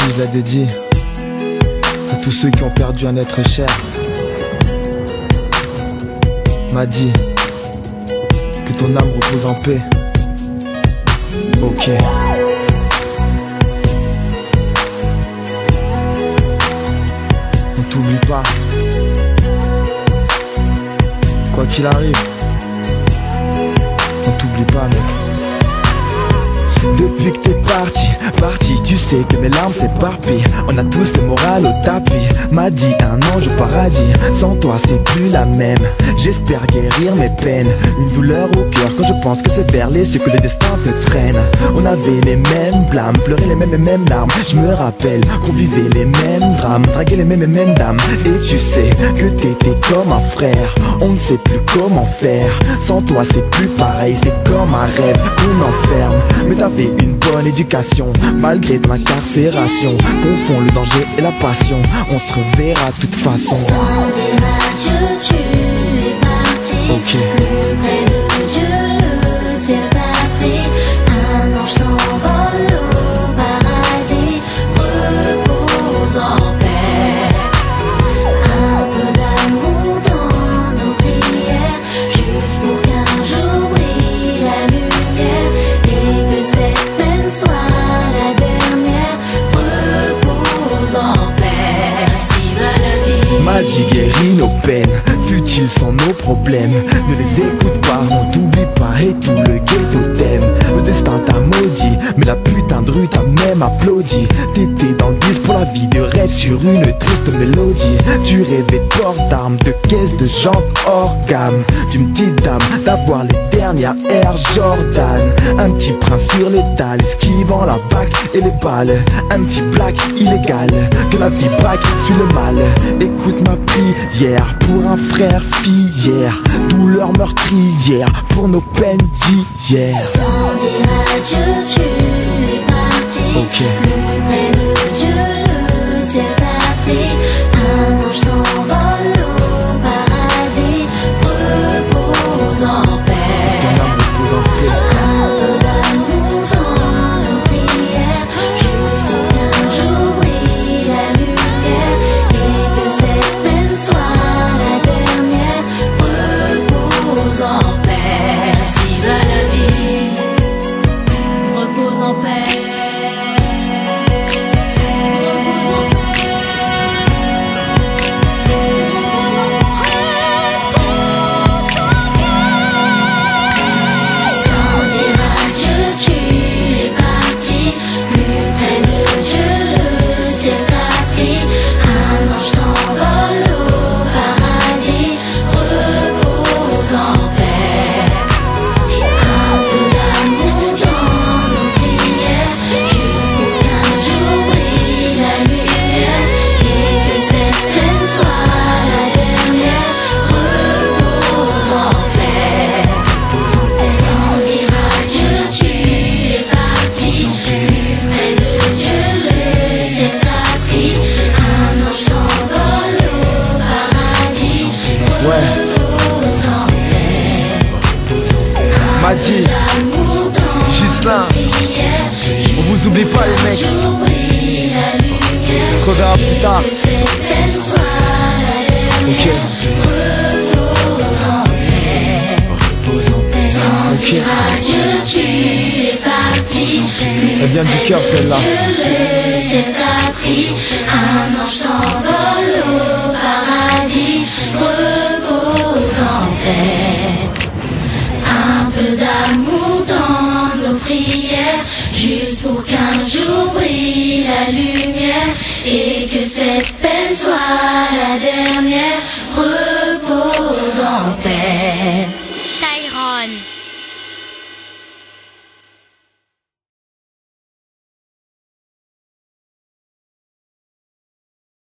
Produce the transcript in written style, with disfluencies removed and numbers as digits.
Celle-ci je la dédie à tous ceux qui ont perdu un être cher. M'a dit que ton âme repose en paix. Ok. On t'oublie pas. Quoi qu'il arrive, on t'oublie pas, mec. Depuis que t'es parti, tu sais que mes larmes s'éparpillent. On a tous le moral au tapis. M'a dit un ange au paradis. Sans toi c'est plus la même. J'espère guérir mes peines. Une douleur au cœur quand je pense que c'est vers les cieux que le destin te traîne. On avait les mêmes blâmes, pleurait les mêmes larmes. Je me rappelle qu'on vivait les mêmes drames, draguait les mêmes dames. Et tu sais que t'étais comme un frère. On ne sait plus comment faire. Sans toi c'est plus pareil, c'est comme un rêve qu'on enferme. Mais t'avais une bonne éducation, malgré ton incarcération. Confond le danger et la passion, on se reverra de toute façon. Sans dire adieu, tu es parti. Ok. Plus près de Dieu, le ciel t'a pris. Un ange s'envole au paradis. Repose en paix. Un peu d'amour dans nos prières, juste pour qu'un jour brille la lumière. Et que cette peine soit la dernière. Repose en paix. Si va la vie. M'a dit guéris nos peines, fut-il sans nos problèmes. Ne les écoute pas, on t'oublie pas et tout le ghetto t'aime. Le destin t'a maudit, mais la putain de rue t'a même applaudi. T'étais dans le 10 pour la vie de rêve sur une triste mélodie. Tu rêvais de port d'armes, de caisses de jantes hors gamme. D'une petite dame, d'avoir les dernières Air Jordan. Un petit prince sur l'étal, esquivant la bac et les balles. Un petit black illégal, que la vie braque, suit le mal. Écoute ma prière pour un frère filière. Douleur meurtrière pour nos peines d'hier. Sans dire adieu, tu es parti. Ok. Plus près de Dieu, le ciel t'a pris. Un ange s'envole au paradis. Repose en paix. Ton âme repose en paix. Un peu d'amour dans nos prières, juste pour qu'un jour brille la lumière. Et que cette peine soit la dernière. Repose en paix. Si va la vie. Repose en paix. Repose en paix. Sans dire adieu, tu es parti. Plus près de Dieu, le ciel t'a pris. Un ange s'envole au paradis. Repose en paix. Un peu d'amour dans nos prières, juste pour qu'un jour brille la lumière. Et que cette peine soit la dernière. Repose en paix. Sans dire adieu, tu es parti. Plus près de Dieu, le ciel t'a pris. Un ange s'envole au paradis. Repose en paix. M'a dit L'amour dans Gislain, prière, on vous oublie pas les mecs. jour brille la lumière. On se reverra plus tard. Que cette peine soit la Ok. dernière. Repose en paix. Sans Ok. dire adieu, tu es parti. Elle vient du cœur celle-là. Le ciel t'a pris. Un ange s'envole au paradis. Repose en paix. Un peu d'amour dans nos prières, juste pour qu'un jour brille la lumière. Et que cette peine soit la dernière. Repose en paix. Tyrone.